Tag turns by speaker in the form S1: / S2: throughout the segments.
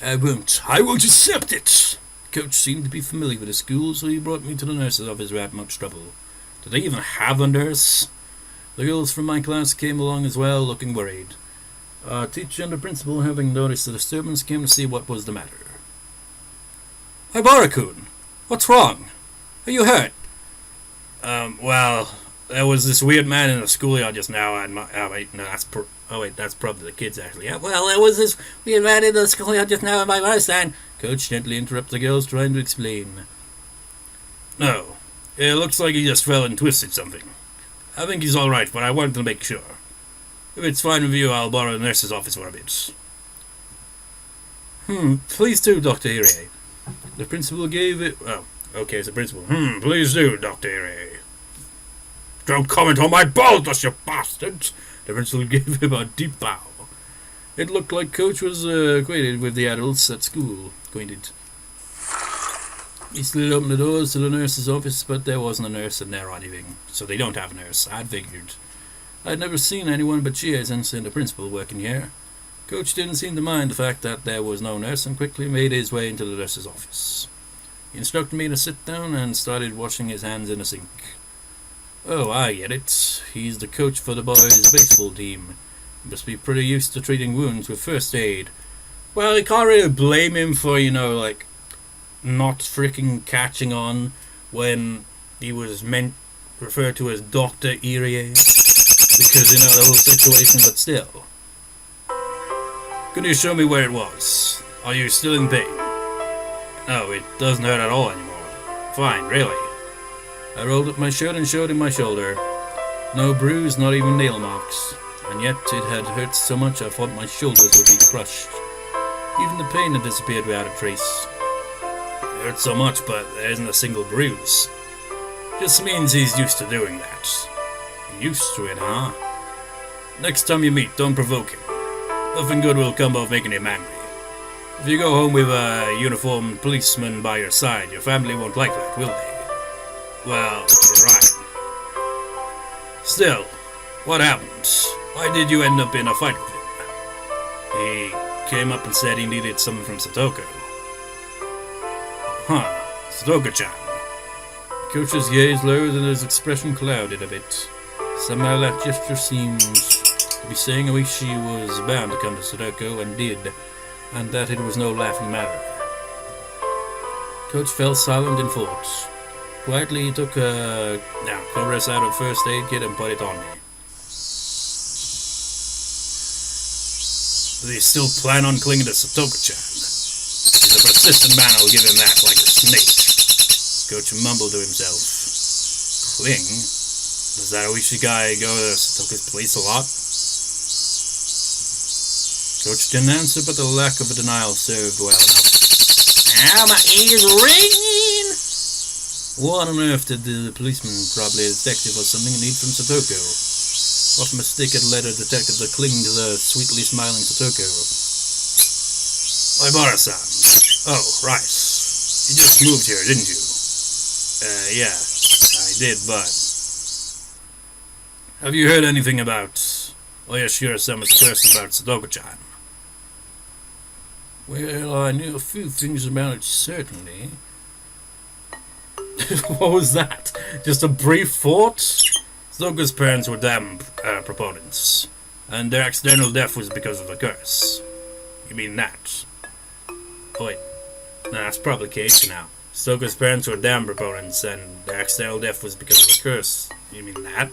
S1: I won't. I won't accept it. Coach seemed to be familiar with the school, so he brought me to the nurse's office without much trouble. Did they even have a nurse? The girls from my class came along as well, looking worried. Our teacher and the principal, having noticed the disturbance, came to see what was the matter. Hi, Barakun. What's wrong? Are you hurt? Well, there was this weird man in the schoolyard just now, and that's probably the kids, actually. Well, there was this weird man in the schoolyard just now, and my understand. Coach gently interrupted the girls, trying to explain. No, it looks like he just fell and twisted something. I think he's alright, but I wanted to make sure. If it's fine with you, I'll borrow the nurse's office for a bit. Please do, Dr. Irie. The principal gave it... Oh, okay, it's the principal. Please do, Dr. Irie. Don't comment on my baldness, you bastard! The principal gave him a deep bow. It looked like Coach was acquainted with the adults at school. He slid open the doors to the nurse's office, but there wasn't a nurse in there or anything, so they don't have a nurse, I'd figured. I'd never seen anyone but she since the principal working here. Coach didn't seem to mind the fact that there was no nurse and quickly made his way into the nurse's office. He instructed me to sit down and started washing his hands in a sink. Oh, I get it. He's the coach for the boys' baseball team. He must be pretty used to treating wounds with first aid. Well, you can't really blame him for, not freaking catching on when he was referred to as Dr. Irie. Because, the whole situation, but still. Can you show me where it was? Are you still in pain? No, it doesn't hurt at all anymore. Fine, really. I rolled up my shirt and showed him my shoulder. No bruise, not even nail marks. And yet it had hurt so much I thought my shoulders would be crushed. Even the pain had disappeared without a trace. It hurt so much, but there isn't a single bruise. Just means he's used to doing that. Used to it, huh? Next time you meet, don't provoke him. Nothing good will come of making him angry. If you go home with a uniformed policeman by your side, your family won't like that, will they? Well, right. Still, what happened? Why did you end up in a fight with him? He came up and said he needed something from Satoko. Satoko-chan. Coach's gaze lowered and his expression clouded a bit. Somehow that gesture seems to be saying Ooishi was bound to come to Satoko, and did, and that it was no laughing matter. Coach fell silent in thought. Quietly he took a compress out of first aid kit and put it on me. Does he still plan on clinging to Satoko-chan? He's a persistent man, I'll give him that, like a snake. Coach mumbled to himself. Cling? Does that Ooishi guy go to Satoko's place a lot? Coach didn't answer, but the lack of a denial served well enough. My ears ringing! What on earth did the policeman, probably a detective or something, need from Satoko? What mistake had led a detective to cling to the sweetly smiling Satoko? Ibara-san. Oh, right. You just moved here, didn't you? Yeah, I did, but... Have you heard anything about oyashiro-sama's curse about Satoko-chan? Well, I knew a few things about it, certainly. What was that? Just a brief thought? Satoko's parents were damn proponents, and their accidental death was because of the curse. You mean that? Oh wait, no, that's probably Keiichi now. Satoko's parents were damn proponents, and their accidental death was because of the curse. You mean that?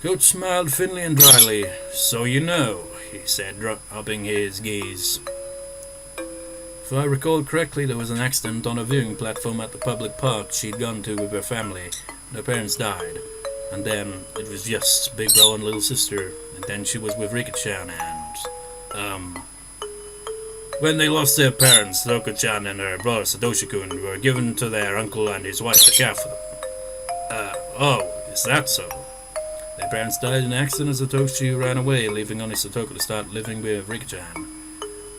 S1: Coach smiled thinly and dryly. So you know, he said, upping his gaze. If I recall correctly, there was an accident on a viewing platform at the public park she'd gone to with her family, and her parents died. And then it was just big bro and little sister, and then she was with Rika-chan and, when they lost their parents, Rika-chan and her brother Satoshi-kun were given to their uncle and his wife to care for them. Oh, is that so? Their parents died in an accident and Satoshi ran away, leaving only Satoko to start living with Rika-chan.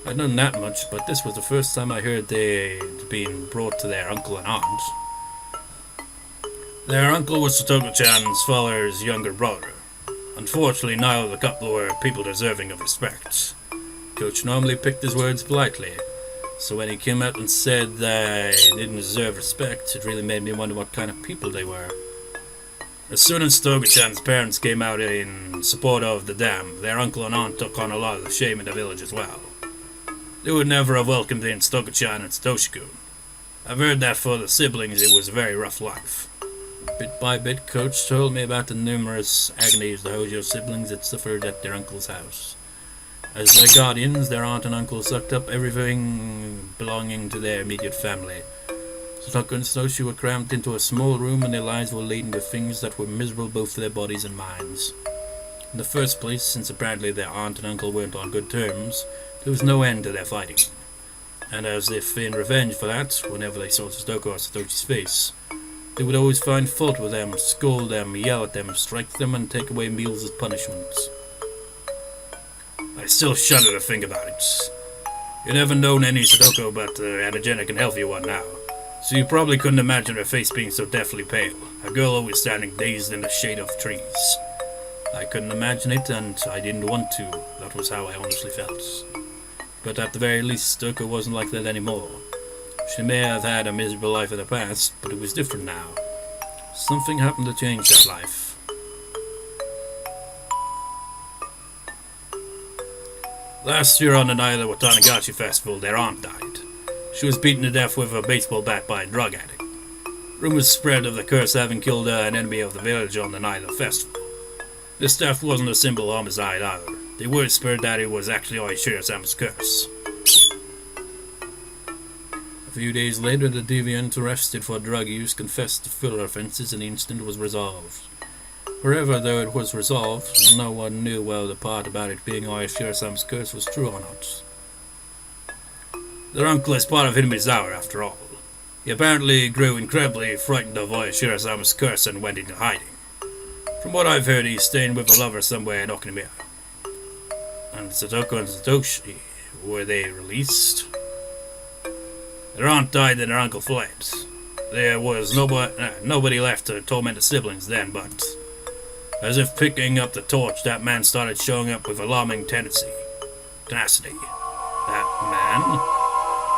S1: I'd known that much, but this was the first time I heard they'd been brought to their uncle and aunt. Their uncle was Satoko-chan's father's younger brother. Unfortunately, neither of the couple were people deserving of respect. Coach normally picked his words politely, so when he came out and said they didn't deserve respect, it really made me wonder what kind of people they were. As soon as Stoga-chan's parents came out in support of the dam, their uncle and aunt took on a lot of the shame in the village as well. They would never have welcomed in Stoga-chan and Satoshi-kun. I've heard that for the siblings it was a very rough life. Bit by bit, Coach told me about the numerous agonies the Hojo siblings had suffered at their uncle's house. As their guardians, their aunt and uncle sucked up everything belonging to their immediate family. Satoko and Satoshi were cramped into a small room and their lives were laden with things that were miserable both for their bodies and minds. In the first place, since apparently their aunt and uncle weren't on good terms, there was no end to their fighting. And as if in revenge for that, whenever they saw Satoko or Satoshi's face, they would always find fault with them, scold them, yell at them, strike them, and take away meals as punishment. I still shudder to think about it. You've never known any Satoko but an energetic and healthy one now, so you probably couldn't imagine her face being so deathly pale, a girl always standing dazed in the shade of trees. I couldn't imagine it, and I didn't want to. That was how I honestly felt. But at the very least, Satoko wasn't like that anymore. She may have had a miserable life in the past, but it was different now. Something happened to change that life. Last year on the night of the Tatarigoroshi festival, their aunt died. She was beaten to death with a baseball bat by a drug addict. Rumors spread of the curse having killed an enemy of the village on the night of the festival. This death wasn't a simple homicide either. They whispered that it was actually oyashiro-sama's curse. A few days later, the deviant arrested for drug use confessed to further offences and the incident was resolved. However, though it was resolved, no one knew well the part about it being oyashiro-sama's curse was true or not. Their uncle is part of Higurashi after all. He apparently grew incredibly frightened of oyashiro-sama's curse and went into hiding. From what I've heard, he's staying with a lover somewhere in Okinawa. And Satoko and Satoshi, were they released? Their aunt died and their uncle fled. There was nobody left to torment the siblings then, but as if picking up the torch, that man started showing up with alarming tenacity. That man?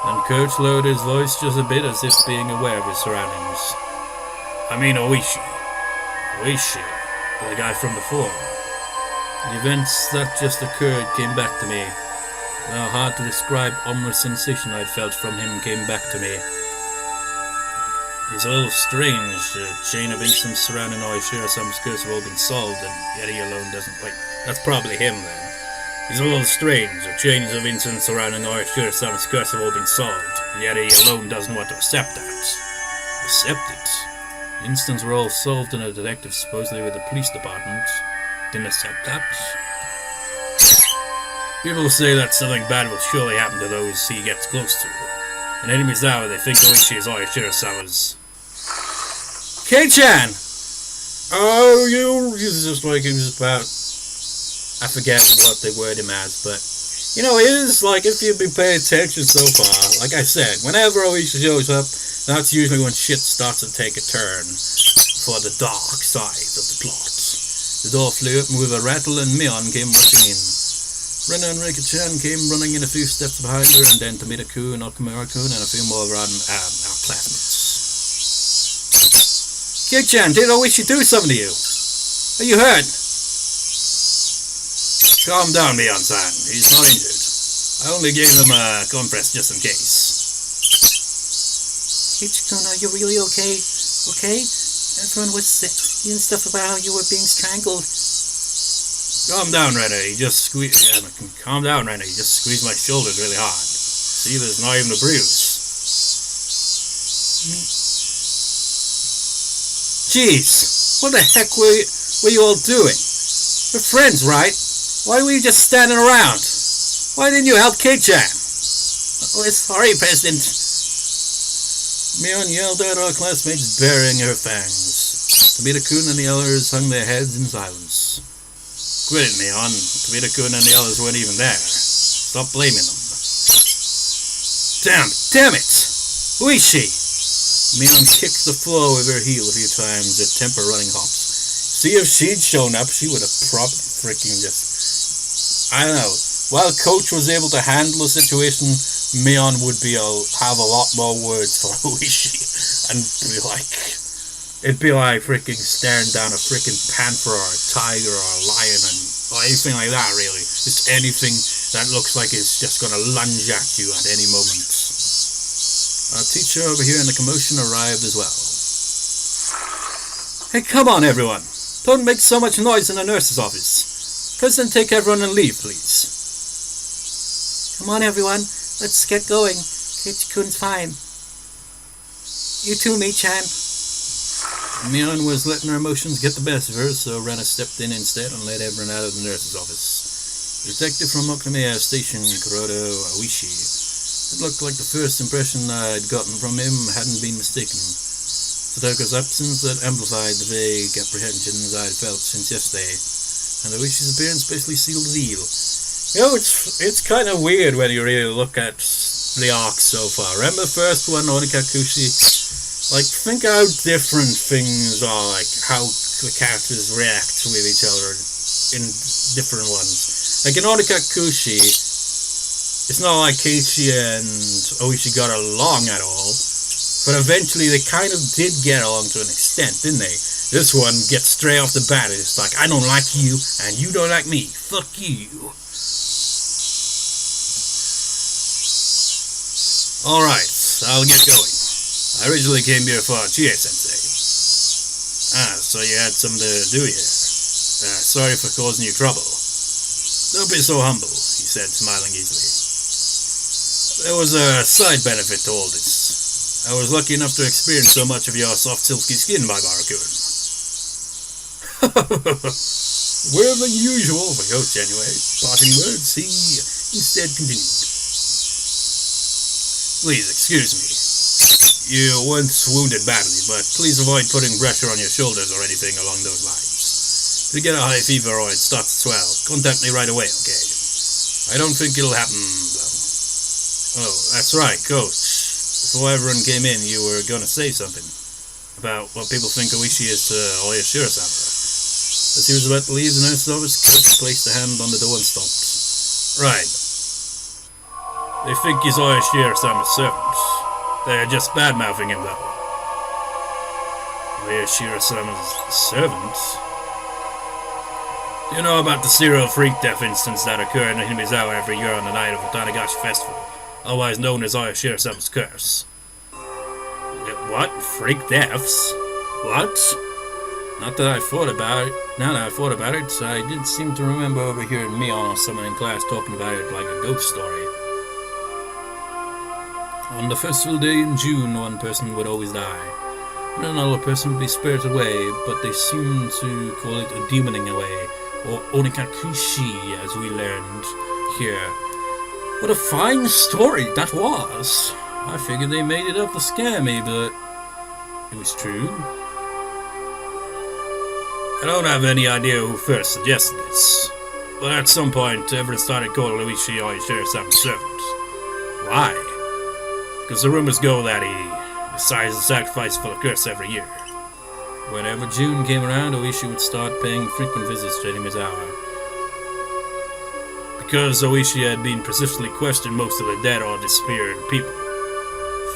S1: And Coach lowered his voice just a bit as if being aware of his surroundings. I mean Ooishi. Ooishi, the guy from before. The events that just occurred came back to me. The hard to describe ominous sensation I'd felt from him came back to me. It's a little strange. The chain of incidents surrounding oyashiro-sama's curse have all been solved, and yet he alone doesn't. Wait, that's probably him then. It's a little strange. The chains of incidents surrounding oyashiro-sama's curse have all been solved, and yet he alone doesn't want to accept that. Accept it? The incidents were all solved, and a detective supposedly with the police department didn't accept that. People say that something bad will surely happen to those he gets close to. In Higurashi, they think Ooishi is oyashiro-sama's. Kei-chan! Oh, he's just like he was about. I forget what they word him as, but you know, it is like if you've been paying attention so far, like I said, whenever Ooishi shows up, that's usually when shit starts to take a turn for the dark side of the plot. The door flew open with a rattle and Mion came rushing in. Rena and Rika-chan came running in a few steps behind her, and then Tomita-kun, Okamura-kun, and a few more of our classmates. Kei-chan, did Ooishi do something to you? Are you hurt? Calm down, Mion-san. He's not injured. I only gave him a compress just in case.
S2: Keiichi-kun, are you really okay? Okay? Everyone was saying stuff about how you were being strangled.
S1: Calm down, Rena. Calm down, Rena. He just squeezed my shoulders really hard. See, there's not even a bruise. Jeez, what the heck were you all doing? We're friends, right? Why were you just standing around? Why didn't you help Kei-chan?
S2: Oh, sorry, President.
S1: Mion yelled at our classmates, baring her fangs. Tomita-kun and the others hung their heads in silence. Quit it, Mion. Tomita-kun and the others weren't even there. Stop blaming them. Damn it! Ooishi! Mion kicked the floor with her heel a few times, her temper running hot. See, if she'd shown up, she would have probably freaking just... I don't know. while Coach was able to handle the situation, Mion would have a lot more words for Ooishi, and it'd be like freaking staring down a freaking panther or a tiger or a lion or anything like that, really. Just anything that looks like it's just gonna lunge at you at any moment. Our teacher over here in the commotion arrived as well. Hey, come on, everyone. Don't make so much noise in the nurse's office. President, take everyone and leave, please.
S2: Come on, everyone. Let's get going. Keiichi-kun's fine. You too, Mi-chan.
S1: Mion was letting her emotions get the best of her, so Rena stepped in instead and led everyone out of the nurse's office. The detective from Okamiya Station, Kuroda Ooishi. It looked like the first impression I'd gotten from him hadn't been mistaken. Satoko's absence that amplified the vague apprehensions I'd felt since yesterday, and Ooishi's appearance basically sealed the deal. You know, it's kind of weird when you really look at the arc so far. Remember the first one, Onikakushi? Think how different things are, how the characters react with each other in different ones. In Onikakushi, it's not like Keiichi and Ooishi got along at all, but eventually they kind of did get along to an extent, didn't they? This one gets straight off the bat, it's like, I don't like you, and you don't like me. Fuck you. Alright, I'll get going. I originally came here for Chie-sensei. So you had something to do here. Sorry for causing you trouble. Don't be so humble, he said, smiling easily. There was a side benefit to all this. I was lucky enough to experience so much of your soft, silky skin, my Barakun. We're the usual for Coach, anyway. Parting words, he instead continued. Please, excuse me. You weren't wounded badly, but please avoid putting pressure on your shoulders or anything along those lines. If you get a high fever or it starts to swell, contact me right away, okay? I don't think it'll happen, though. Oh, that's right, Coach. Before everyone came in, you were going to say something about what people think Ooishi is to oyashiro-sama. As he was about to leave the nurse's office, Coach placed a hand on the door and stopped. Right. They think he's oyashiro-sama's servant. They're just bad-mouthing him, though. Oyashiro-sama's servant? Do you know about the serial freak death instance that occurred in Himizawa every year on the night of the Tatarigoroshi festival, otherwise known as oyashiro-sama's curse? What? Freak deaths? What? Not that I thought about it. Now that I thought about it, I did seem to remember overhearing Mion or someone in class talking about it like a ghost story. On the festival day in June, one person would always die, and another person would be spirited away, but they seem to call it a demoning away, or onikakushi, as we learned here. What a fine story that was! I figured they made it up to scare me, but it was true. I don't have any idea who first suggested this, but at some point everyone started calling Ooishi oyashiro-sama's servant. Why? Because the rumors go that he decides to sacrifice for the curse every year. Whenever June came around, Ooishi would start paying frequent visits to Himizawa. Because Ooishi had been persistently questioned most of the dead or disappeared people.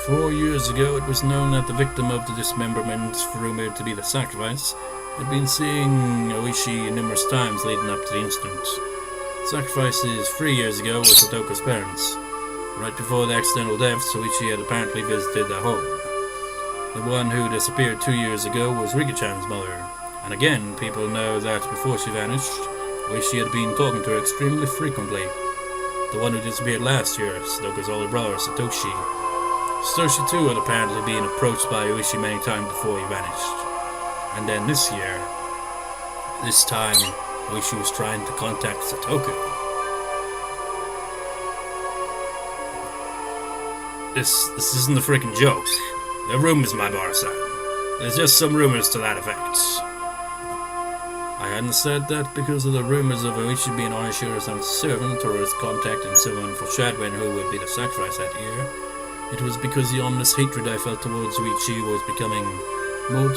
S1: 4 years ago, it was known that the victim of the dismemberment, rumored to be the sacrifice, had been seeing Ooishi numerous times leading up to the incident. Sacrifices 3 years ago were Satoko's parents. Right before the accidental death, Ooishi had apparently visited their home. The one who disappeared 2 years ago was Rika-chan's mother, and again, people know that before she vanished, Ooishi had been talking to her extremely frequently. The one who disappeared last year, Satoko's older brother, Satoshi. Satoshi too had apparently been approached by Ooishi many times before he vanished. And then this time, Ooishi was trying to contact Satoko. This isn't a freaking joke. They're rumors, my bar-san. There's just some rumors to that effect. I hadn't said that because of the rumors of Ooishi being oyashiro-sama's servant or his contacting someone foreshadowing who would be the sacrifice that year. It was because the ominous hatred I felt towards Ooishi was becoming more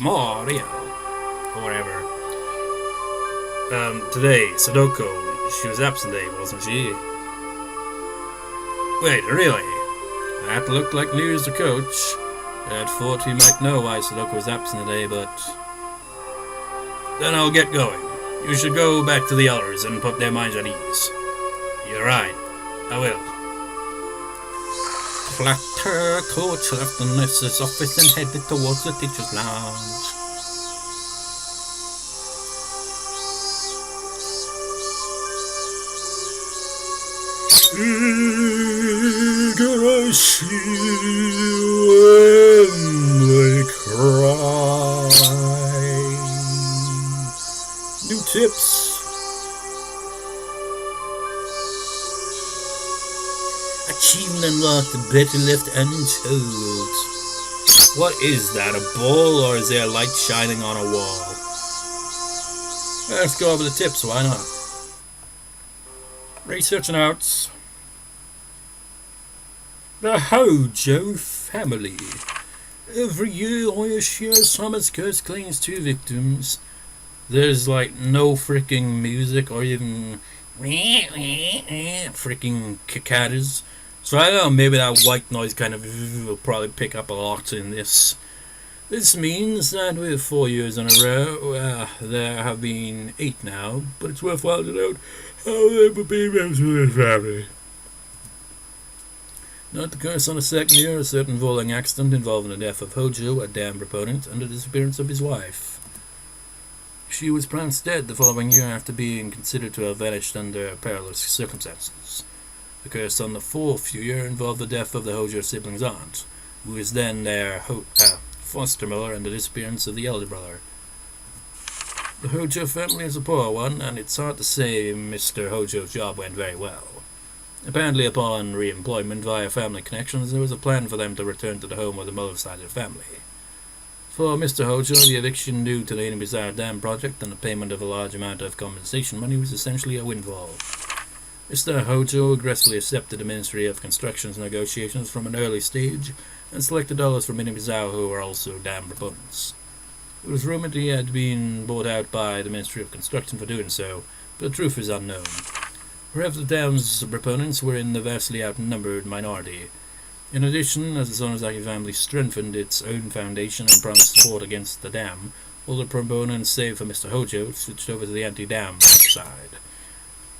S1: more real. or whatever. Today, Satoko, she was absent today, wasn't she? Wait, really? That looked like news to Coach. I'd thought he might know why Satoko was absent today, but... Then I'll get going. You should go back to the elders and put their minds at ease. You're right. I will.
S2: Flatter, Coach left the nurse's office and headed towards the teacher's lounge.
S1: Higurashi when they cry. New tips.
S2: Achievement unlocked, better left untold.
S1: What is that, a ball or is there light shining on a wall? Let's go over the tips, why not? Research notes. The Hojo family. Every year, oyashiro-sama's curse claims 2 victims. There's like no freaking music or even freaking cicadas. So I don't know, maybe that white noise kind of will probably pick up a lot in this. This means that with 4 years in a row, there have been 8 now, but it's worthwhile to note how they would be members of this family. Not the curse on the second year, a certain rolling accident involving the death of Hojo, a dam proponent, and the disappearance of his wife. She was pronounced dead the following year after being considered to have vanished under perilous circumstances. The curse on the 4th year involved the death of the Hojo siblings' aunt, who was then their foster mother, and the disappearance of the elder brother. The Hojo family is a poor one, and it's hard to say Mr. Hojo's job went very well. Apparently, upon re-employment via family connections, there was a plan for them to return to the home of the mother's side of the family. For Mr. Hojo, the eviction due to the Inubizarre Dam project and the payment of a large amount of compensation money was essentially a windfall. Mr. Hojo aggressively accepted the Ministry of Construction's negotiations from an early stage and selected dollars from Inubizarre who were also dam proponents. It was rumored he had been bought out by the Ministry of Construction for doing so, but the truth is unknown. Perhaps the dam's proponents were in the vastly outnumbered minority. In addition, as the Sonozaki family strengthened its own foundation and promised support against the dam, all the proponents, save for Mr. Hojo, switched over to the anti-dam side.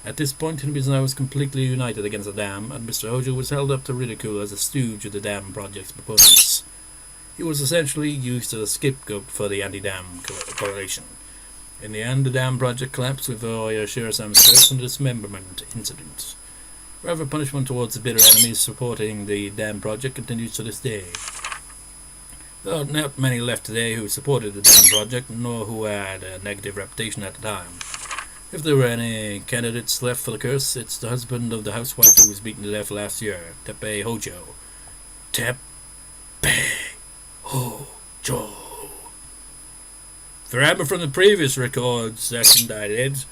S1: At this point, Inubizarre was completely united against the dam, and Mr. Hojo was held up to ridicule as a stooge of the dam project's proponents. He was essentially used as a scapegoat for the anti-dam coalition. In the end, the dam project collapsed with oyashiro-sama's curse and dismemberment incident. However, punishment towards the bitter enemies supporting the dam project continues to this day. There are not many left today who supported the dam project, nor who had a negative reputation at the time. If there were any candidates left for the curse, it's the husband of the housewife who was beaten to death last year, Teppei Hojo. Teppei Hojo. If you remember from the previous record session I did,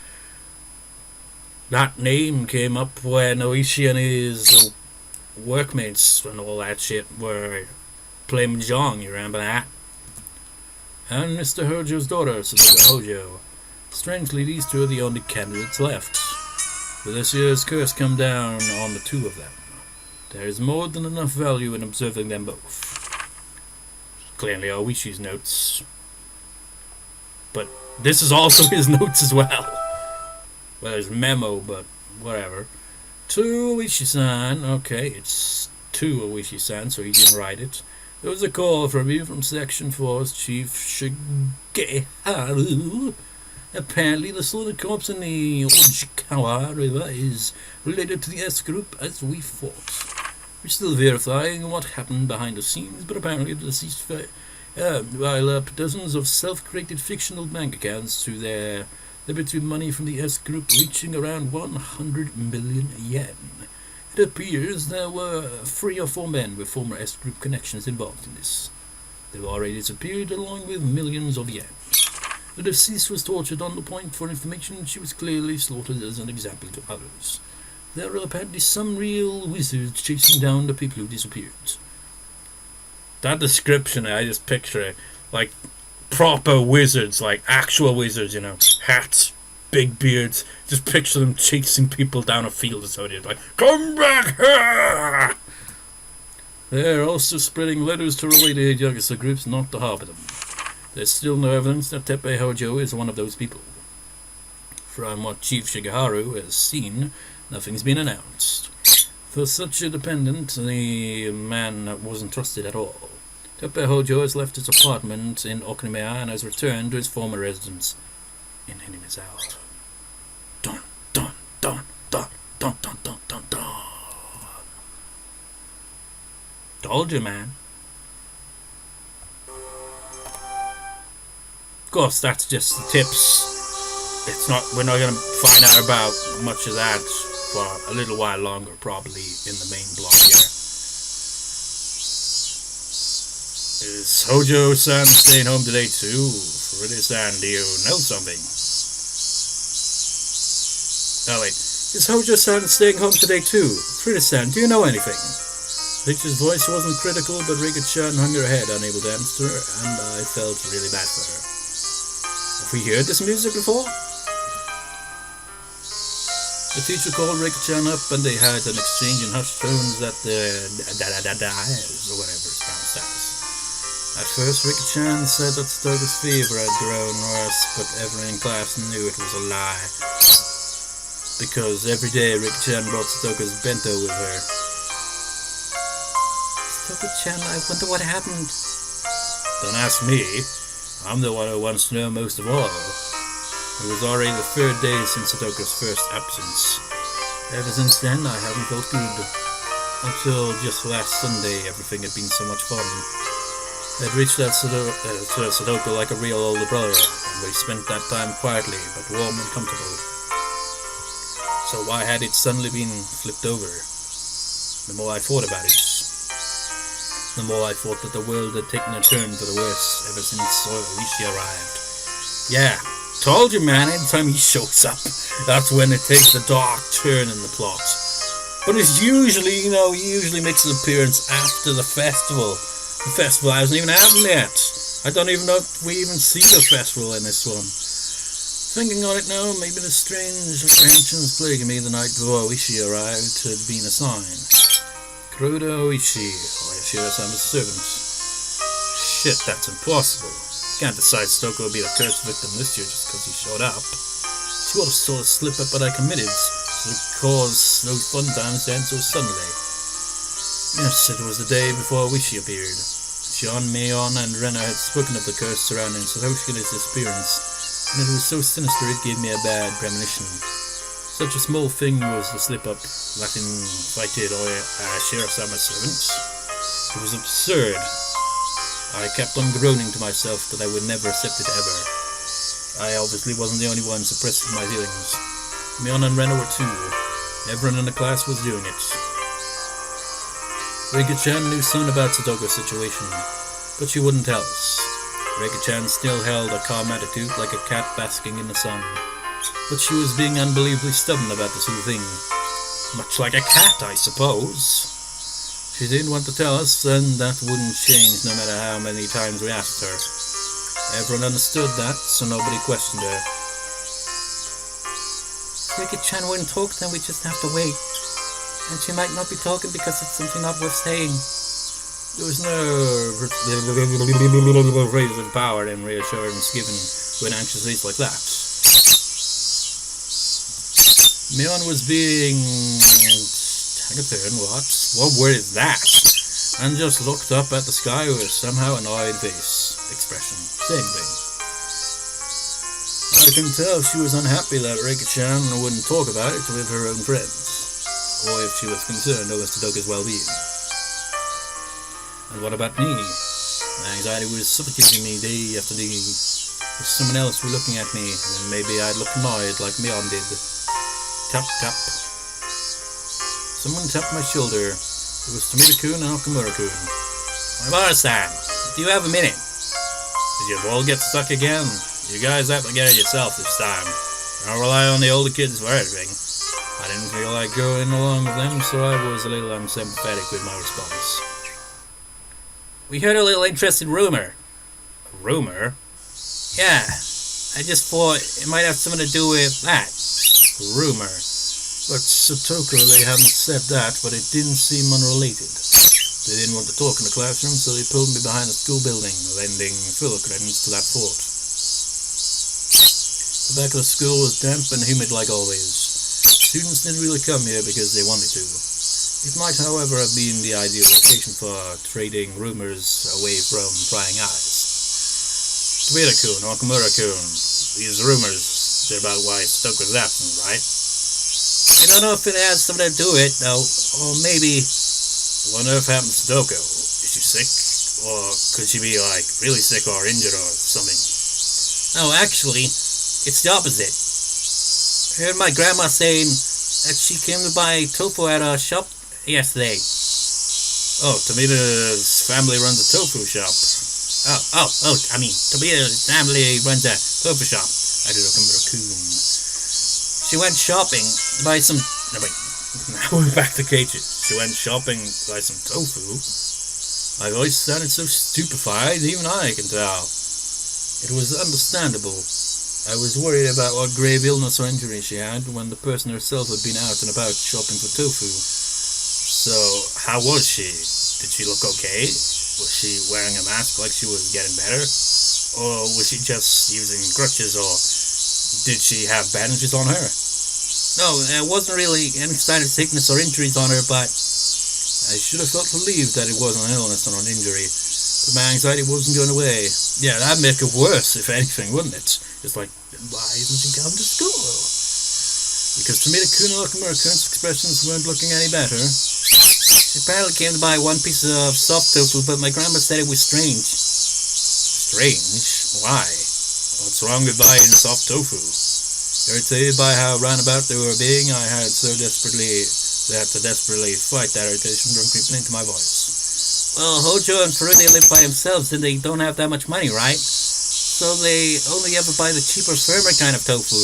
S1: that name came up when Ooishi and his workmates and all that shit were playing Mahjong, you remember that? And Mr. Hojo's daughter, Satoko Hojo. Strangely, these 2 are the only candidates left. Will this year's curse come down on the 2 of them? There is more than enough value in observing them both. Clearly Ooishi's notes. But this is also his notes as well. Well, there's memo, but whatever. To Ooishi-san. Okay, it's to Ooishi-san, so he didn't write it. There was a call from you from Section 4's Chief Shigeharu. Apparently, the slaughter corpse in the Ojikawa River is related to the S group as we thought. We're still verifying what happened behind the scenes, but apparently the deceased while up dozens of self-created fictional bank accounts to their liberty money from the S group reaching around 100 million yen. It appears there were 3 or 4 men with former S group connections involved in this. They've already disappeared along with millions of yen. The deceased was tortured on the point for information. She was clearly slaughtered as an example to others. There are apparently some real wizards chasing down the people who disappeared. That description, I just picture it like proper wizards, like actual wizards, hats, big beards. Just picture them chasing people down a field or something, like, come back here! They're also spreading letters to related Yakuza groups not to harbor them. There's still no evidence that Teppei Hojo is one of those people. From what Chief Shigeharu has seen, nothing's been announced. For such a dependent, the man wasn't trusted at all. Teppei Hojo has left his apartment in Okunimeya and has returned to his former residence in Hinamizawa. Dun, dun, dun, dun, dun, dun, dun, dun, dun. Told you, man. Of course, that's just the tips. We're not going to find out about much of that for a little while longer, probably in the main blog here. Is Hojo-san staying home today too? Frida-san, do you know something? Oh wait, is Hojo-san staying home today too? Frida-san, do you know anything? Richard's voice wasn't critical, but Rika-chan hung her head, unable to answer, and I felt really bad for her. Have we heard this music before? The teacher called Rika-chan up, and they had an exchange in hushed tones at the da-da-da-da-da-s, or whatever it's pronounced as. At first, Rika-chan said that Satoko's fever had grown worse, but everyone in class knew it was a lie. Because every day, Rika-chan brought Satoko's bento with her.
S2: Satoko-chan, I wonder what happened.
S1: Don't ask me. I'm the one who wants to know most of all. It was already the third day since Satoko's first absence. Ever since then, I haven't felt good. Until just last Sunday, everything had been so much fun. I'd reached out to Satoko like a real older brother, and we spent that time quietly, but warm and comfortable. So why had it suddenly been flipped over? The more I thought about it, the more I thought that the world had taken a turn for the worse ever since Ooishi arrived. Yeah, told you, man, anytime he shows up, that's when it takes a dark turn in the plot. But it's usually, he usually makes an appearance after the festival. The festival hasn't even happened yet. I don't even know if we even see the festival in this one. Thinking on it now, maybe the strange apprehensions plaguing me the night before Ooishi arrived had been a sign. Kuroda Ooishi, oyashiro-sama's servant. Shit, that's impossible. Can't decide Satoko will be the curse victim this year just because he showed up. She would have saw a slip-up that I committed, so it caused those fun times to end so suddenly. Yes, it was the day before Ooishi appeared. Mion and Rena had spoken of the curse surrounding Satoshi's disappearance, and it was so sinister it gave me a bad premonition. Such a small thing was the slip-up that invited oyashiro-sama's servants. It was absurd. I kept on groaning to myself that I would never accept it ever. I obviously wasn't the only one suppressing my feelings. Mion and Rena were too. Everyone in the class was doing it. Rika-chan knew something about Satoko's situation, but she wouldn't tell us. Rika-chan still held a calm attitude like a cat basking in the sun, but she was being unbelievably stubborn about this whole thing. Much like a cat, I suppose. She didn't want to tell us, and that wouldn't change no matter how many times we asked her. Everyone understood that, so nobody questioned her.
S2: If Rika-chan wouldn't talk, then we just have to wait. And she might not be talking because it's something not worth saying.
S1: There was no phrase of power and reassurance given to an anxious face like that. Mion was being... Take a turn, what? What word is that? And just looked up at the sky with somehow annoyed face expression. Same thing. I can tell she was unhappy that Rika-chan wouldn't talk about it with her own friends, or if she was concerned over Satoko's well-being. And what about me? My anxiety was suffocating me day after day. If someone else were looking at me, then maybe I'd look annoyed like Mion did. Tap, tap. Someone tapped my shoulder. It was Tomita-kun and Okamura-kun. Mara-san, do you have a minute? Did your ball get stuck again? You guys have to get it yourself this time. Don't rely on the older kids for everything. I didn't feel like going along with them, so I was a little unsympathetic with my response. We heard a little interesting rumor. A rumor?
S2: Yeah, I just thought it might have something to do with that.
S1: Rumor. But Satoko, they haven't said that, but it didn't seem unrelated. They didn't want to talk in the classroom, so they pulled me behind the school building, lending filler credits to that fort. The back of the school was damp and humid like always. Students didn't really come here because they wanted to. It might, however, have been the ideal location for trading rumors away from prying eyes. Tomoe-kun, Nakamura-kun, these rumors, they're about why Satoko's absent, right?
S2: I don't know if it has something to do with it, though. Or maybe...
S1: What on earth happened to Satoko? Is she sick? Or could she be, really sick or injured or something?
S2: No, actually, it's the opposite. I heard my grandma saying that she came to buy tofu at a shop yesterday.
S1: Oh, Tomoe's family runs a tofu shop.
S2: Tomoe's family runs a tofu shop. I don't know, Nakamura-kun. She went shopping to buy some...
S1: No, wait. Now we're back to Keiichi. She went shopping to buy some tofu. My voice sounded so stupefied, even I can tell. It was understandable. I was worried about what grave illness or injury she had when the person herself had been out and about shopping for tofu. So, how was she? Did she look okay? Was she wearing a mask like she was getting better? Or was she just using crutches, or did she have bandages on her?
S2: No, there wasn't really any sign of sickness or injuries on her, but...
S1: I should have felt relieved that it wasn't an illness or an injury, but my anxiety wasn't going away. Yeah, that'd make it worse, if anything, wouldn't it? It's like, why isn't she coming to school? Because Tomoe-kun and Nakamura-kun's expressions weren't looking any better.
S2: She apparently came to buy one piece of soft tofu, but my grandma said it was strange.
S1: Strange? Why? What's wrong with buying soft tofu? Irritated by how roundabout they were being, I had to desperately fight that irritation from creeping into my voice.
S2: Well, Hojo and Furude live by themselves and they don't have that much money, right? So they only ever buy the cheaper, firmer kind of tofu.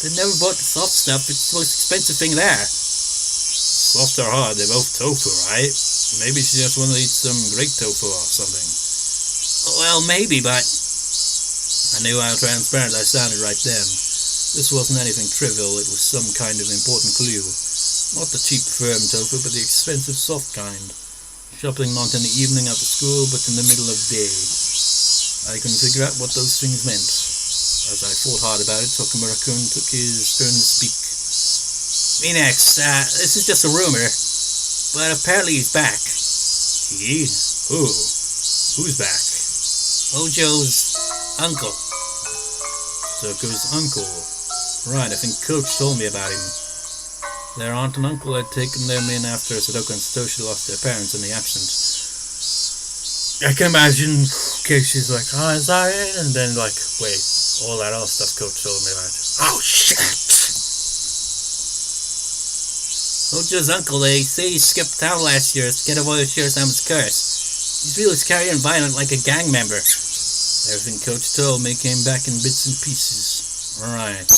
S2: They never bought the soft stuff. It's the most expensive thing there.
S1: Soft or hard, they're both tofu, right? Maybe she just wanted to eat some great tofu or something.
S2: Well, maybe, but...
S1: I knew how transparent I sounded right then. This wasn't anything trivial, it was some kind of important clue. Not the cheap firm tofu, but the expensive soft kind. Shopping not in the evening after school, but in the middle of the day. I couldn't figure out what those things meant. As I thought hard about it, Nakamura-kun took his turn to speak.
S2: Me next. This is just a rumor, but apparently he's back.
S1: He? Who? Who's back?
S2: Hojo's uncle.
S1: Satoko's uncle. Right, I think Coach told me about him. Their aunt and uncle had taken them in after Satoko and Satoshi lost their parents in the accident. I can imagine Keiichi's like, oh, is that it? And then wait, all that other stuff Coach told me about. Oh, shit!
S2: Hojo's uncle, they say he skipped town last year to get avoid Oyashiro-sama's curse. He's really scary and violent like a gang member.
S1: Everything Coach told me came back in bits and pieces. Right.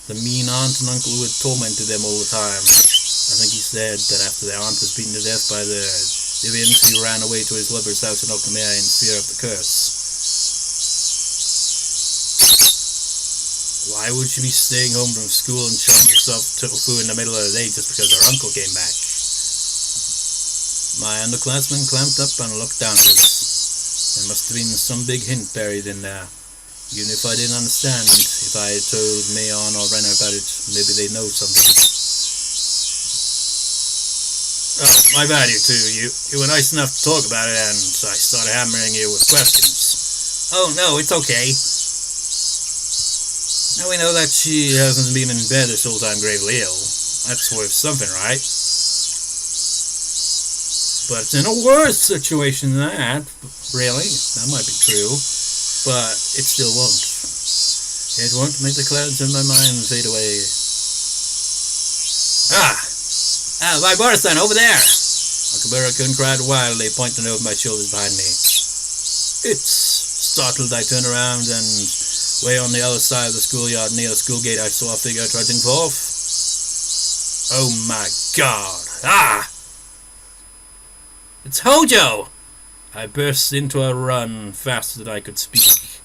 S1: The mean aunt and uncle who had tormented them all the time. I think he said that after their aunt was beaten to death by the Divians, he ran away to his lover's house in Okamea in fear of the curse. Why would she be staying home from school and shopping herself tofu in the middle of the day just because her uncle came back? My underclassmen clamped up and looked downwards. There must have been some big hint buried in there. Even if I didn't understand, if I had told Mion or Rena about it, maybe they know something. Oh, my bad, you two. You were nice enough to talk about it, and I started hammering you with questions.
S2: Oh, no, it's okay.
S1: Now we know that she hasn't been in bed this whole time gravely ill. That's worth something, right? But it's in a worse situation than that. Really, that might be true. But it still won't. It won't make the clouds in my mind fade away.
S2: My bar-son, over there!
S1: Nakamura-kun cried wildly, pointing over my shoulders behind me. It's... Startled, I turned around, and way on the other side of the schoolyard near the school gate I saw a figure trudging forth. Oh my god! It's Hojo! I burst into a run faster than I could speak.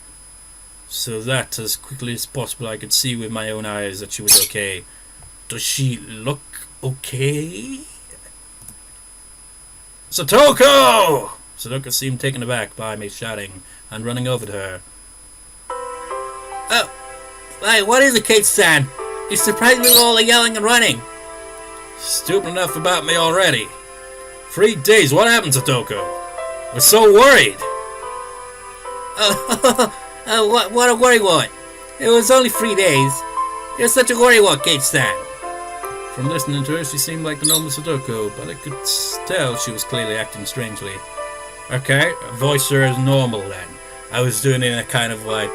S1: so that as quickly as possible I could see with my own eyes that she was okay. Does she look okay? Satoko! Satoko seemed taken aback by me shouting and running over to her.
S2: Oh, hey, what is it, Keiichi-san? You surprised me with all the yelling and running.
S1: Stupid enough about me already. 3 days, what happened, Satoko? We're so worried.
S2: What a worrywart. It was only 3 days. You're such a worrywart, Keiichi-san.
S1: From listening to her, she seemed like the normal Satoko, but I could tell she was clearly acting strangely. Okay, voice her as normal then. I was doing it in a kind of like,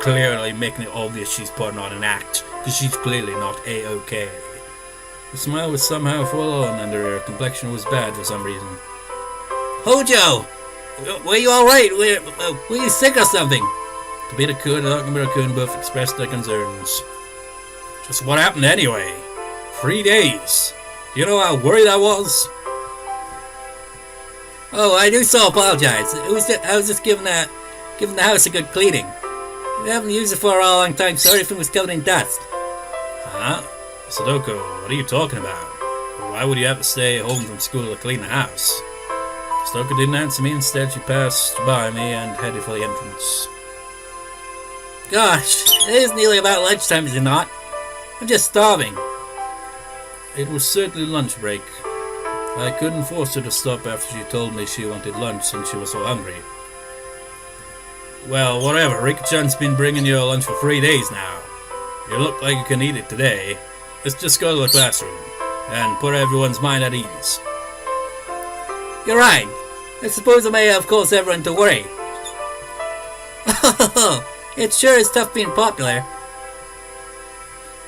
S1: clearly making it obvious she's putting on an act, because she's clearly not A-OK. The smile was somehow full on, and her complexion was bad for some reason.
S2: Hojo! Were you alright? Were you sick or something?
S1: Kibita-kun and Nakamura-kun both expressed their concerns. Just what happened anyway? 3 days. You know how worried I was?
S2: Oh, I do so apologize. I was just giving the house a good cleaning. We haven't used it for a long time, so everything was covered in dust.
S1: Huh? Satoko, what are you talking about? Why would you have to stay home from school to clean the house? Satoko didn't answer me. Instead, she passed by me and headed for the entrance.
S2: Gosh, it is nearly about lunchtime, is it not? I'm just starving.
S1: It was certainly lunch break. I couldn't force her to stop after she told me she wanted lunch since she was so hungry. Well, whatever. Rika-chan's been bringing you lunch for 3 days now. You look like you can eat it today. Let's just go to the classroom and put everyone's mind at ease.
S2: You're right. I suppose I may have caused everyone to worry. It sure is tough being popular.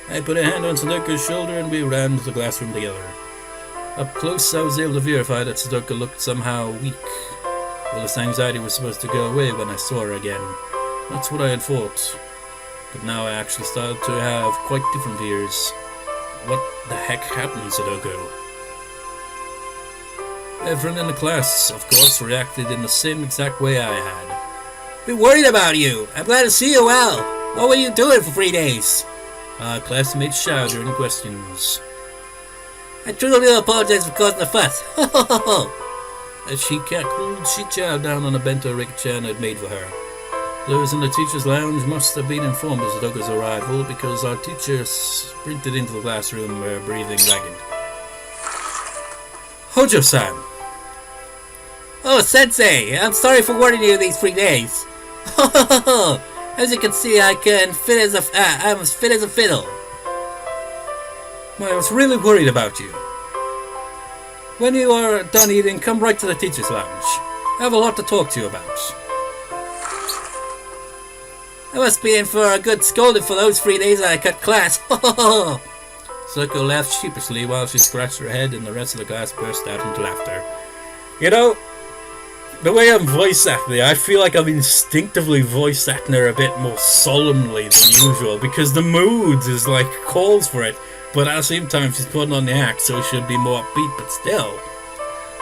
S1: I put a hand on Satoko's shoulder and we ran to the classroom together. Up close, I was able to verify that Satoko looked somehow weak. Well, this anxiety was supposed to go away when I saw her again. That's what I had thought. But now I actually started to have quite different fears. What the heck happened, Satoko? Everyone in the class, of course, reacted in the same exact way I had.
S2: We're worried about you. I'm glad to see you well. What were you doing for 3 days?
S1: Classmates shouted during questions.
S2: I truly apologize for causing the fuss.
S1: As she cackled, she chowed down on a bento Rika-chan had made for her. Those in the teacher's lounge must have been informed of Satoko's arrival because our teacher sprinted into the classroom, breathing ragged. Hojo-san!
S2: Oh, Sensei! I'm sorry for worrying you these 3 days. As you can see, I'm as fit as a fiddle.
S1: I was really worried about you. When you are done eating, come right to the teacher's lounge. I have a lot to talk to you about.
S2: I must be in for a good scolding for those 3 days that I cut class.
S1: Satoko laughed sheepishly while she scratched her head and the rest of the class burst out into laughter. You know, the way I'm voice acting, I feel like I'm instinctively voice acting her a bit more solemnly than usual because the mood is like calls for it, but at the same time she's putting on the act so it should be more upbeat, but still.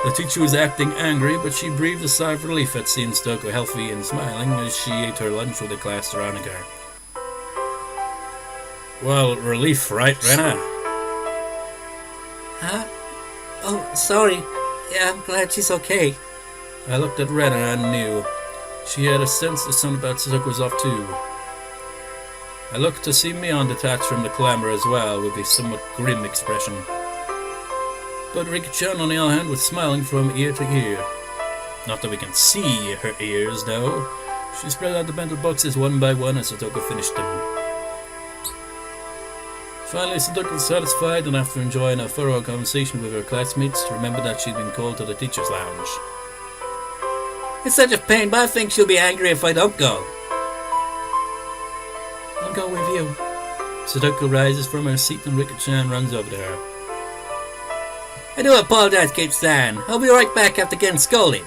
S1: The teacher was acting angry, but she breathed a sigh of relief at seeing Satoko healthy and smiling as she ate her lunch with the class surrounding her. Well, relief, right, Rena?
S2: Huh? Oh, sorry. Yeah, I'm glad she's okay.
S1: I looked at Rena and knew. She had a sense that something about Satoko was off too. I looked to see Mion detached from the clamor as well, with a somewhat grim expression. But Rika-chan, on the other hand, was smiling from ear to ear. Not that we can see her ears, though. She spread out the bento boxes one by one as Satoko finished them. Finally, Satoko was satisfied, and after enjoying a thorough conversation with her classmates, remembered that she'd been called to the teacher's lounge.
S2: It's such a pain, but I think she'll be angry if I don't go.
S1: I'll go with you. Satoko rises from her seat and Rika-chan runs over to her.
S2: I do apologize, Keiichi-san. I'll be right back after getting scolded.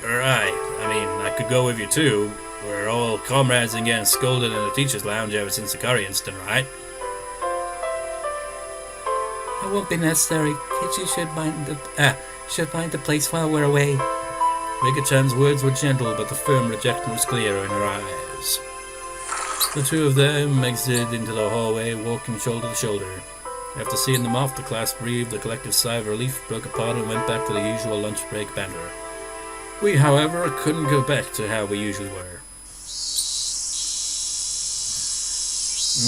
S1: Right. I mean, I could go with you too. We're all comrades and getting scolded in the teacher's lounge ever since the curry incident, right?
S2: It won't be necessary. Keiichi should find the place while we're away.
S1: Rika-chan's words were gentle, but the firm rejection was clear in her eyes. The two of them exited into the hallway, walking shoulder to shoulder. After seeing them off, the class breathed a collective sigh of relief, broke apart, and went back to the usual lunch break banter. We, however, couldn't go back to how we usually were.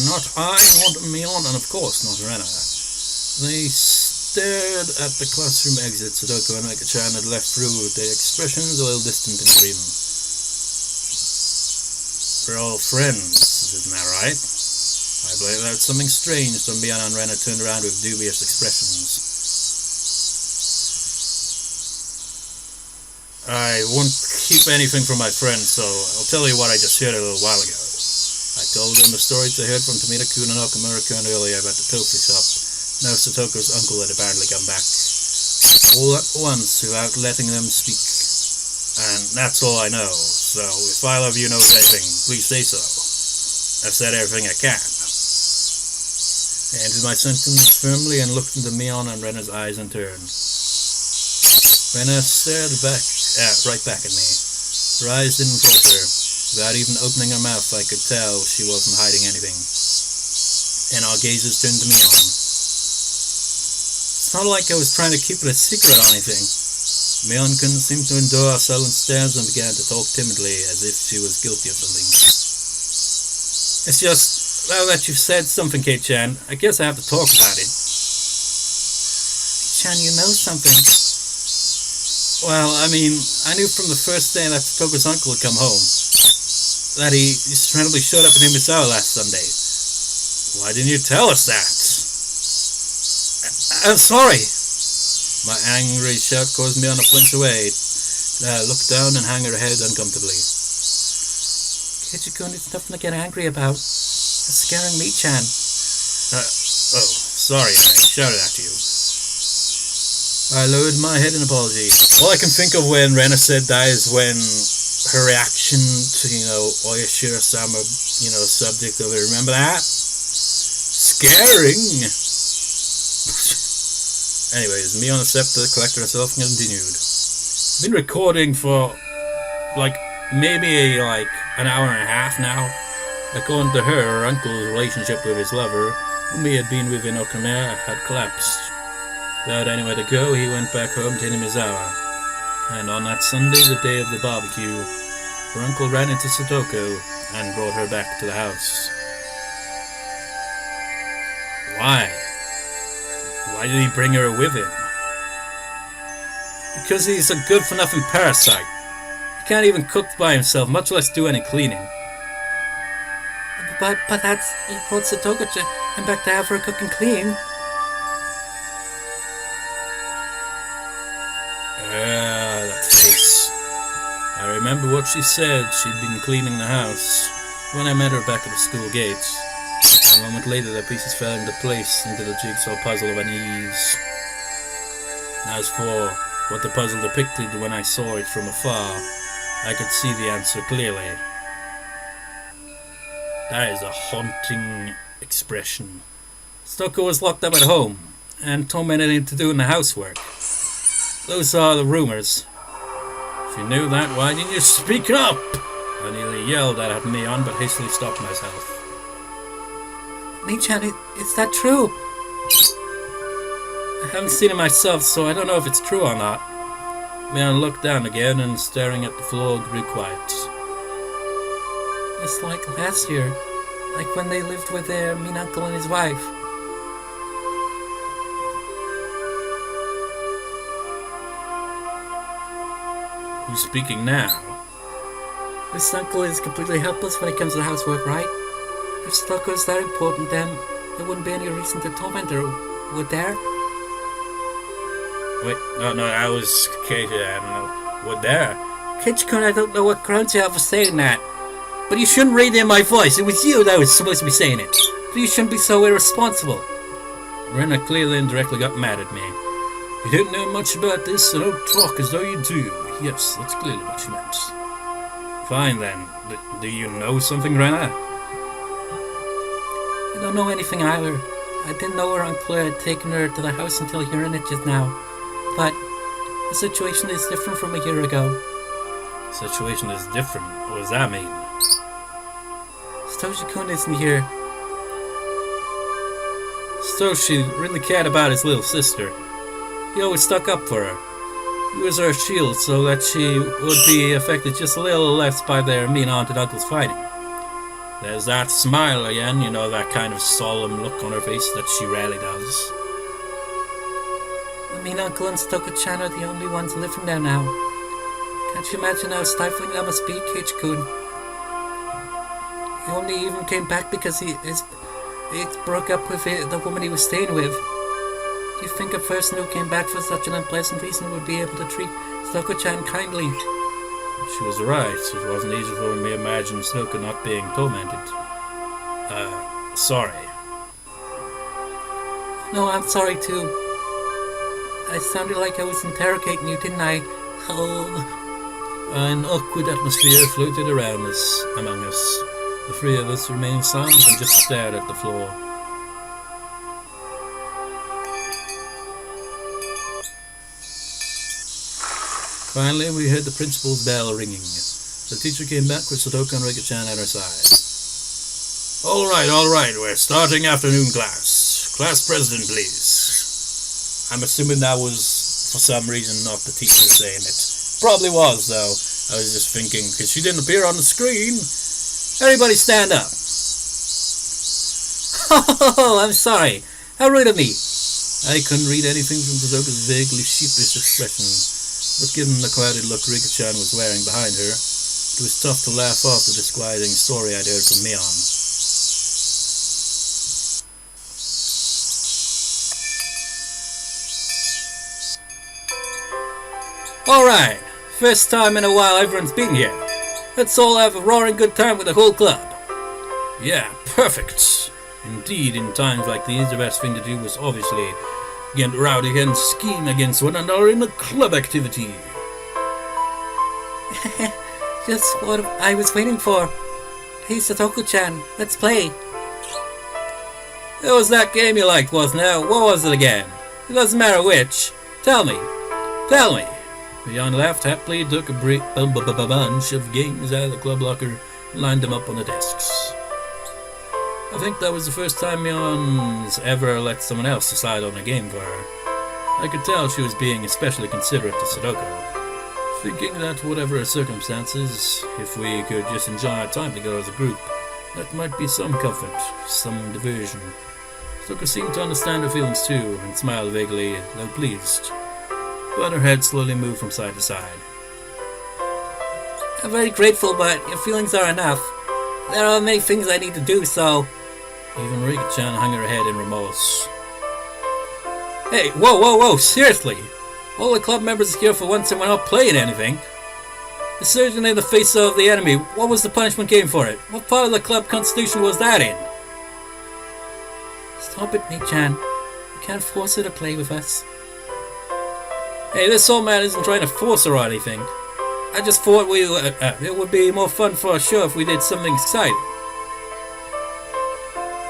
S1: Not I, not Mion, and of course not Rena. They stared at the classroom exit Satoko and Rika-chan had left through, their expressions a little distant and grim. We're all friends, isn't that right? I blurted out something strange, so Mion and Rena turned around with dubious expressions. I won't keep anything from my friends, so I'll tell you what I just heard a little while ago. I told them the stories I heard from Tomita-kun and Okamura-kun earlier about the tofu shop. Now Satoko's uncle had apparently come back. All at once, without letting them speak. And that's all I know, so if either of you knows anything, please say so. I've said everything I can. I ended my sentence firmly and looked into Mion and Rena's eyes in turn. Rena stared right back at me. Her eyes didn't falter. Without even opening her mouth, I could tell she wasn't hiding anything. And our gazes turned to Mion. It's not like I was trying to keep it a secret or anything. Mion couldn't seem to endure our silent stares and began to talk timidly, as if she was guilty of something. It's just, now that you've said something, Kei-chan, I guess I have to talk about it.
S2: Chan, you know something.
S1: Well, I mean, I knew from the first day that Satoko's uncle had come home that he just randomly showed up in Himisawa last Sunday. Why didn't you tell us that? I'm sorry. My angry shout caused Mion to flinch away, look down and hang her head uncomfortably.
S2: Keiichi-kun, it's nothing to get angry about. It's scaring me, Chan.
S1: Sorry, I shouted at you. I lowered my head in apology. All I can think of when Rena said that is when her reaction to, oyashiro-sama, subject of it. Remember that? Scaring! Anyways, Mion accepted, collected herself, and continued. I've been recording for, maybe an hour and a half now. According to her uncle's relationship with his lover, whom he had been with in Okinawa, had collapsed. Without anywhere to go, he went back home to Himisawa. And on that Sunday, the day of the barbecue, her uncle ran into Satoko and brought her back to the house. Why? Why did he bring her with him? Because he's a good-for-nothing parasite. He can't even cook by himself, much less do any cleaning.
S2: But that's... he brought Satoko and back to have her cook and clean.
S1: That face. I remember what she said. She'd been cleaning the house when I met her back at the school gates. A moment later, the pieces fell into place into the jigsaw puzzle of unease. As for what the puzzle depicted when I saw it from afar, I could see the answer clearly. That is a haunting expression. Satoko was locked up at home and tormented into doing the housework. Those are the rumors. If you knew that, why didn't you speak up? I nearly yelled at Mion, but hastily stopped myself.
S2: Chan, is that true?
S1: I haven't seen it myself, so I don't know if it's true or not. Mion looked down again and, staring at the floor, grew quiet.
S2: It's like last year, like when they lived with their mean uncle and his wife.
S1: Who's speaking now?
S2: This uncle is completely helpless when it comes to housework, right? If Satoko is that important, then there wouldn't be any reason to torment her, would there?
S1: Wait, no, that was Keiichi, I don't know. Would there?
S2: Keiichi-kun, I don't know what grounds you have for saying that. But you shouldn't read in my voice. It was you that was supposed to be saying it. But you shouldn't be so irresponsible.
S1: Rena clearly and directly got mad at me. You don't know much about this, so don't talk as though you do. Yes, that's clearly what she meant. Fine then. Do you know something, Rena?
S2: I don't know anything either. I didn't know her uncle had taken her to the house until hearing it just now. But the situation is different from a year ago.
S1: Situation is different? What does that mean?
S2: Satoshi-kun isn't here.
S1: Satoshi really cared about his little sister. He always stuck up for her. He was her shield so that she would be affected just a little less by their mean aunt and uncle's fighting. There's that smile again, you know, that kind of solemn look on her face that she rarely does.
S2: I mean, Uncle and Satoko-chan are the only ones living there now. Can't you imagine how stifling that must be, Keiichi-kun? He only even came back because he broke up with the woman he was staying with. Do you think a person who came back for such an unpleasant reason would be able to treat Satoko-chan kindly?
S1: She was right. It wasn't easy for me to imagine Satoko not being tormented. Sorry.
S2: No, I'm sorry too. I sounded like I was interrogating you, didn't I? Oh.
S1: An awkward atmosphere floated around us, among us. The three of us remained silent and just stared at the floor. Finally, we heard the principal's bell ringing. The teacher came back with Satoko and Rika-chan at her side. All right, we're starting afternoon class. Class president, please. I'm assuming that was, for some reason, not the teacher saying it. Probably was, though. I was just thinking, because she didn't appear on the screen. Everybody stand up.
S2: Oh, I'm sorry. How rude of me.
S1: I couldn't read anything from Satoko's vaguely sheepish expression, but given the clouded look Rika-chan was wearing behind her, it was tough to laugh off the disquieting story I'd heard from Mion.
S2: Alright, first time in a while everyone's been here. Let's all have a roaring good time with the whole club.
S1: Yeah, perfect. Indeed, in times like these, the best thing to do was obviously get rowdy and scheme against one another in a club activity.
S2: Just what I was waiting for. Hey, Satoko-chan, let's play.
S1: It was that game you liked, wasn't it? What was it again? It doesn't matter which. Tell me. Mion laughed happily, took a bunch of games out of the club locker, and lined them up on the desks. I think that was the first time Mion's ever let someone else decide on a game for her. I could tell she was being especially considerate to Satoko, thinking that whatever her circumstances, if we could just enjoy our time together as a group, that might be some comfort, some diversion. Satoko seemed to understand her feelings too, and smiled vaguely, though pleased. But her head slowly moved from side to side.
S2: I'm very grateful, but your feelings are enough. There are many things I need to do, so...
S1: Even Rika-chan hung her head in remorse. Hey, whoa, seriously! All the club members are here for once and we're not playing anything. The surgeon in the face of the enemy, what was the punishment game for it? What part of the club constitution was that in?
S2: Stop it, Mei-chan. You can't force her to play with us.
S1: Hey, this old man isn't trying to force her or anything. I just thought it would be more fun for a show if we did something exciting.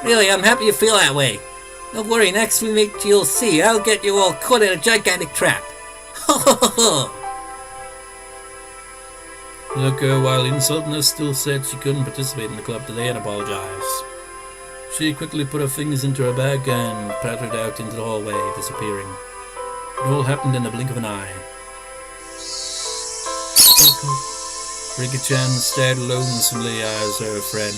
S2: Really, I'm happy you feel that way. Don't worry, next we meet you'll see. I'll get you all caught in a gigantic trap. Ho ho ho ho!
S1: Look, while insulting us, still said she couldn't participate in the club today and apologized. She quickly put her fingers into her bag and pattered out into the hallway, disappearing. It all happened in the blink of an eye. Rika-chan stared lonesomely as her friend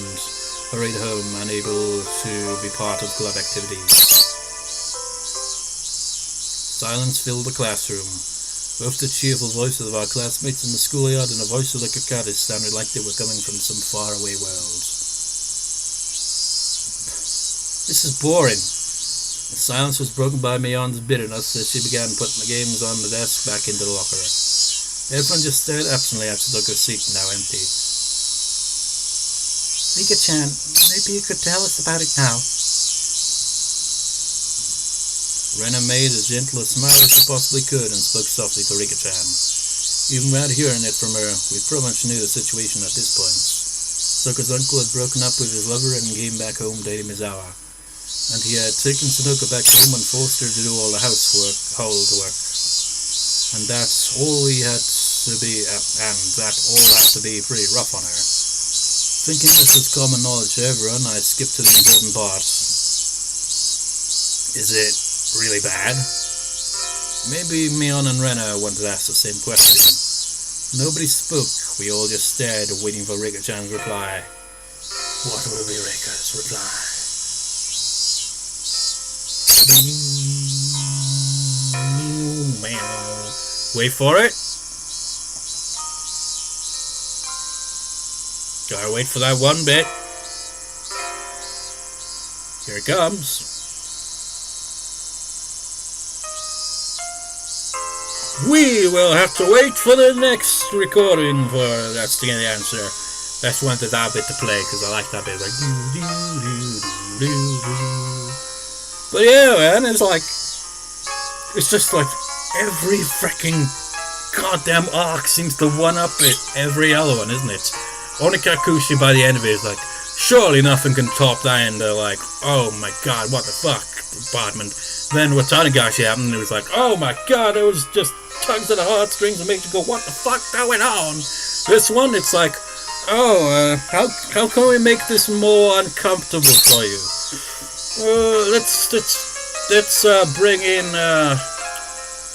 S1: hurried home, unable to be part of club activities. Silence filled the classroom. Both the cheerful voices of our classmates in the schoolyard and the voice of the Kakatas sounded like they were coming from some faraway world. This is boring. The silence was broken by Mion's bitterness as she began putting the games on the desk back into the locker. Everyone just stared absently at Satoko's seat, now empty.
S2: Rika-chan, maybe you could tell us about it now.
S1: Rena made as gentle a smile as she possibly could and spoke softly to Rika-chan. Even without hearing it from her, we pretty much knew the situation at this point. Satoko's uncle had broken up with his lover and came back home dating Mizawa. And he had taken Satoko back home and forced her to do all the household work. And that's all he had to be, and that all had to be pretty rough on her. Thinking this was common knowledge to everyone, I skipped to the important part. Is it really bad? Maybe Mion and Rena wanted to ask the same question. Nobody spoke. We all just stared, waiting for Rika-chan's reply. What will be Rika's reply? Wait for it. Gotta wait for that one bit. Here it comes. We will have to wait for the next recording for that's to get the answer. That's one that bit to play because I like that bit. Like, but yeah, man, it's just like every freaking goddamn arc seems to one up it every other one, isn't it? Only Kakushi by the end of it is like, surely nothing can top that, and they're like, oh my god, what the fuck, department. Then with Tatarigoroshi happened, it was like, oh my god, it was just tugs at the heartstrings and makes you go, what the fuck going on? This one, it's like, how can we make this more uncomfortable for you? Let's bring in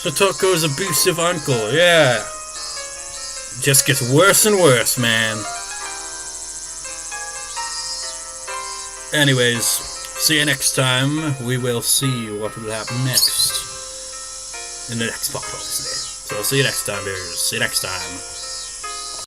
S1: Satoko's abusive uncle. Yeah, it just gets worse and worse, man. Anyways, see you next time. We will see what will happen next in the next part, obviously. So see you next time, viewers. See you next time.